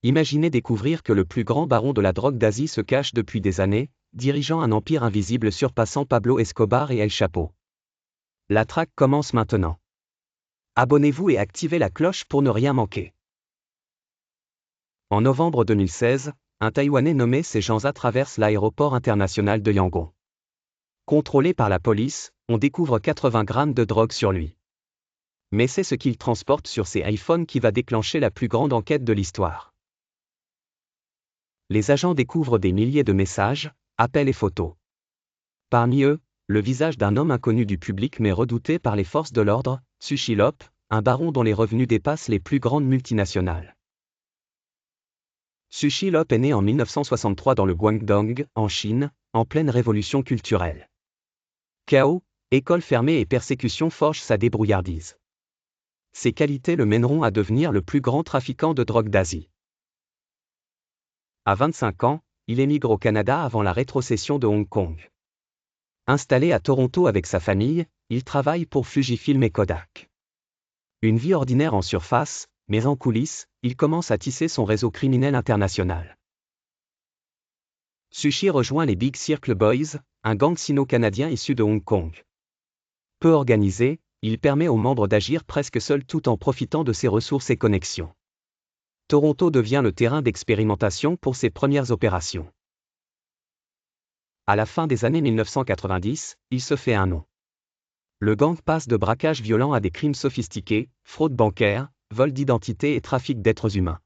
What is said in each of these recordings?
Imaginez découvrir que le plus grand baron de la drogue d'Asie se cache depuis des années, dirigeant un empire invisible surpassant Pablo Escobar et El Chapo. La traque commence maintenant. Abonnez-vous et activez la cloche pour ne rien manquer. En novembre 2016, un Taïwanais nommé Zhangza traverse l'aéroport international de Yangon. Contrôlé par la police, on découvre 80 grammes de drogue sur lui. Mais c'est ce qu'il transporte sur ses iPhones qui va déclencher la plus grande enquête de l'histoire. Les agents découvrent des milliers de messages, appels et photos. Parmi eux, le visage d'un homme inconnu du public mais redouté par les forces de l'ordre, Sushi Lop, un baron dont les revenus dépassent les plus grandes multinationales. Sushi Lop est né en 1963 dans le Guangdong, en Chine, en pleine révolution culturelle. Chaos, école fermée et persécution forgent sa débrouillardise. Ses qualités le mèneront à devenir le plus grand trafiquant de drogue d'Asie. À 25 ans, il émigre au Canada avant la rétrocession de Hong Kong. Installé à Toronto avec sa famille, il travaille pour Fujifilm et Kodak. Une vie ordinaire en surface, mais en coulisses, il commence à tisser son réseau criminel international. Sushi rejoint les Big Circle Boys, un gang sino-canadien issu de Hong Kong. Peu organisé, il permet aux membres d'agir presque seuls tout en profitant de ses ressources et connexions. Toronto devient le terrain d'expérimentation pour ses premières opérations. À la fin des années 1990, il se fait un nom. Le gang passe de braquages violents à des crimes sophistiqués, fraude bancaire, vol d'identité et trafic d'êtres humains.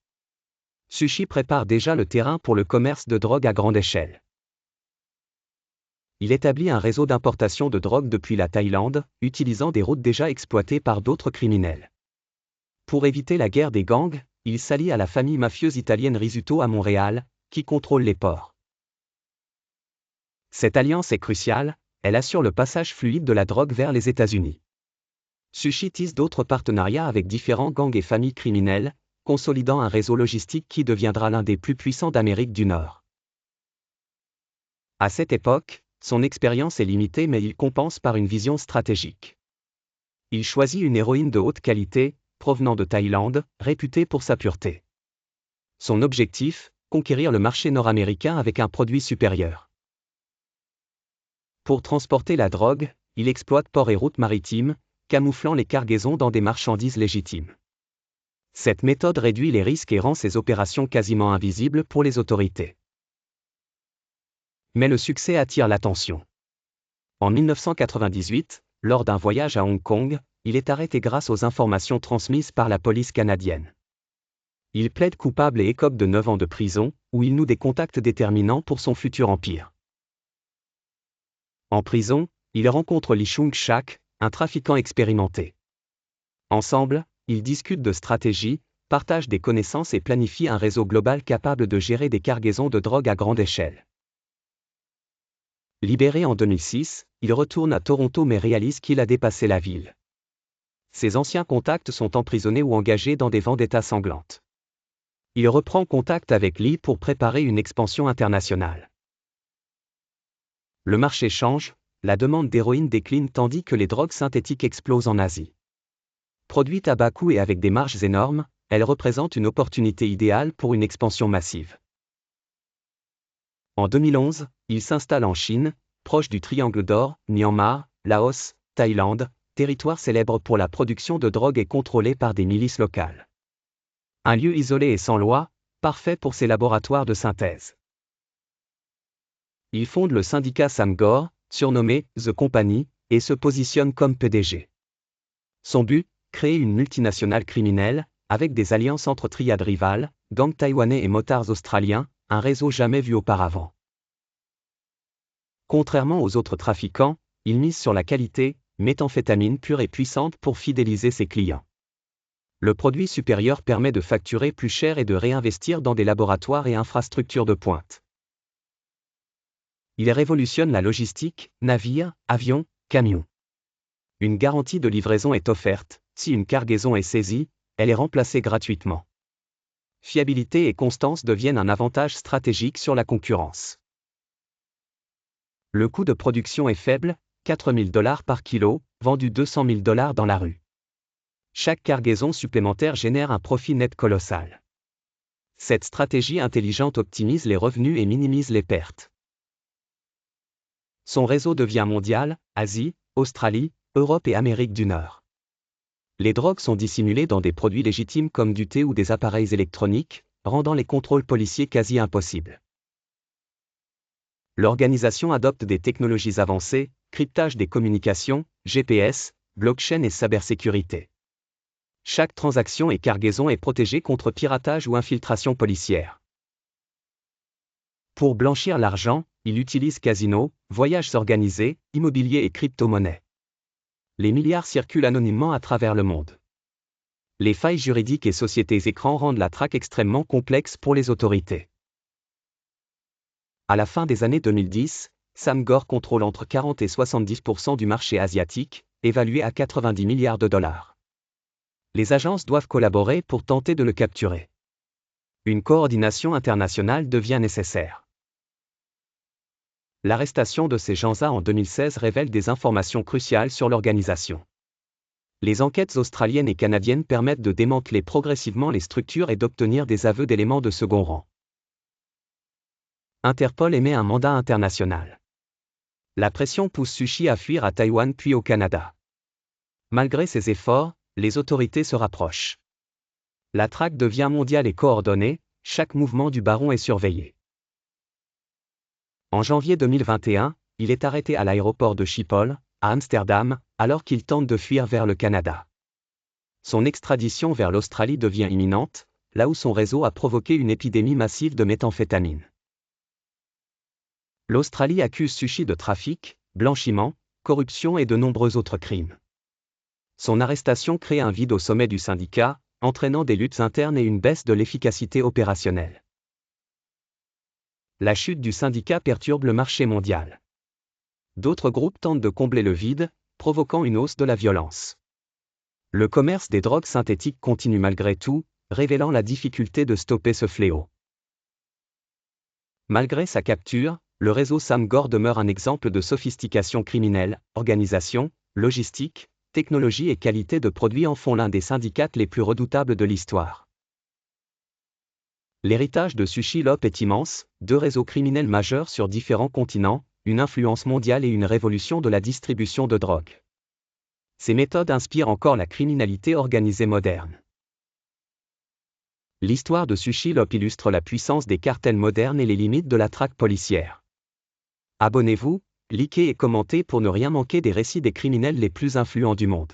Sushi prépare déjà le terrain pour le commerce de drogue à grande échelle. Il établit un réseau d'importation de drogue depuis la Thaïlande, utilisant des routes déjà exploitées par d'autres criminels. Pour éviter la guerre des gangs, il s'allie à la famille mafieuse italienne Rizzuto à Montréal, qui contrôle les ports. Cette alliance est cruciale, elle assure le passage fluide de la drogue vers les États-Unis. Sushi tisse d'autres partenariats avec différents gangs et familles criminelles, consolidant un réseau logistique qui deviendra l'un des plus puissants d'Amérique du Nord. À cette époque, son expérience est limitée mais il compense par une vision stratégique. Il choisit une héroïne de haute qualité, provenant de Thaïlande, réputée pour sa pureté. Son objectif, conquérir le marché nord-américain avec un produit supérieur. Pour transporter la drogue, il exploite ports et routes maritimes, camouflant les cargaisons dans des marchandises légitimes. Cette méthode réduit les risques et rend ses opérations quasiment invisibles pour les autorités. Mais le succès attire l'attention. En 1998, lors d'un voyage à Hong Kong, il est arrêté grâce aux informations transmises par la police canadienne. Il plaide coupable et écope de 9 ans de prison, où il noue des contacts déterminants pour son futur empire. En prison, il rencontre Lee Chung-shak, un trafiquant expérimenté. Ensemble, ils discutent de stratégie, partagent des connaissances et planifient un réseau global capable de gérer des cargaisons de drogue à grande échelle. Libéré en 2006, il retourne à Toronto mais réalise qu'il a dépassé la ville. Ses anciens contacts sont emprisonnés ou engagés dans des vendettas sanglantes. Il reprend contact avec Lee pour préparer une expansion internationale. Le marché change, la demande d'héroïne décline tandis que les drogues synthétiques explosent en Asie. Produite à bas coût et avec des marges énormes, elle représente une opportunité idéale pour une expansion massive. En 2011, il s'installe en Chine, proche du Triangle d'Or, Myanmar, Laos, Thaïlande, territoire célèbre pour la production de drogue et contrôlé par des milices locales. Un lieu isolé et sans loi, parfait pour ses laboratoires de synthèse. Il fonde le syndicat Samgor, surnommé The Company, et se positionne comme PDG. Son but, créer une multinationale criminelle, avec des alliances entre triades rivales, gangs taïwanais et motards australiens, un réseau jamais vu auparavant. Contrairement aux autres trafiquants, il mise sur la qualité, méthamphétamine pure et puissante pour fidéliser ses clients. Le produit supérieur permet de facturer plus cher et de réinvestir dans des laboratoires et infrastructures de pointe. Il révolutionne la logistique, navires, avions, camions. Une garantie de livraison est offerte, si une cargaison est saisie, elle est remplacée gratuitement. Fiabilité et constance deviennent un avantage stratégique sur la concurrence. Le coût de production est faible, 4 000 $ par kilo, vendu 200 000 $ dans la rue. Chaque cargaison supplémentaire génère un profit net colossal. Cette stratégie intelligente optimise les revenus et minimise les pertes. Son réseau devient mondial, Asie, Australie, Europe et Amérique du Nord. Les drogues sont dissimulées dans des produits légitimes comme du thé ou des appareils électroniques, rendant les contrôles policiers quasi impossibles. L'organisation adopte des technologies avancées, cryptage des communications, GPS, blockchain et cybersécurité. Chaque transaction et cargaison est protégée contre piratage ou infiltration policière. Pour blanchir l'argent, il utilise casinos, voyages organisés, immobilier et crypto-monnaies. Les milliards circulent anonymement à travers le monde. Les failles juridiques et sociétés écrans rendent la traque extrêmement complexe pour les autorités. À la fin des années 2010, Sam Gore contrôle entre 40 et 70% du marché asiatique, évalué à 90 milliards de dollars. Les agences doivent collaborer pour tenter de le capturer. Une coordination internationale devient nécessaire. L'arrestation de ces gens-là en 2016 révèle des informations cruciales sur l'organisation. Les enquêtes australiennes et canadiennes permettent de démanteler progressivement les structures et d'obtenir des aveux d'éléments de second rang. Interpol émet un mandat international. La pression pousse Sushi à fuir à Taïwan puis au Canada. Malgré ses efforts, les autorités se rapprochent. La traque devient mondiale et coordonnée, chaque mouvement du baron est surveillé. En janvier 2021, il est arrêté à l'aéroport de Schiphol, à Amsterdam, alors qu'il tente de fuir vers le Canada. Son extradition vers l'Australie devient imminente, là où son réseau a provoqué une épidémie massive de méthamphétamine. L'Australie accuse Sushi de trafic, blanchiment, corruption et de nombreux autres crimes. Son arrestation crée un vide au sommet du syndicat, entraînant des luttes internes et une baisse de l'efficacité opérationnelle. La chute du syndicat perturbe le marché mondial. D'autres groupes tentent de combler le vide, provoquant une hausse de la violence. Le commerce des drogues synthétiques continue malgré tout, révélant la difficulté de stopper ce fléau. Malgré sa capture, le réseau Sam Gore demeure un exemple de sophistication criminelle, organisation, logistique, technologie et qualité de produits en font l'un des syndicats les plus redoutables de l'histoire. L'héritage de Sushi Lop est immense, 2 réseaux criminels majeurs sur différents continents, une influence mondiale et une révolution de la distribution de drogue. Ces méthodes inspirent encore la criminalité organisée moderne. L'histoire de Sushi Lop illustre la puissance des cartels modernes et les limites de la traque policière. Abonnez-vous, likez et commentez pour ne rien manquer des récits des criminels les plus influents du monde.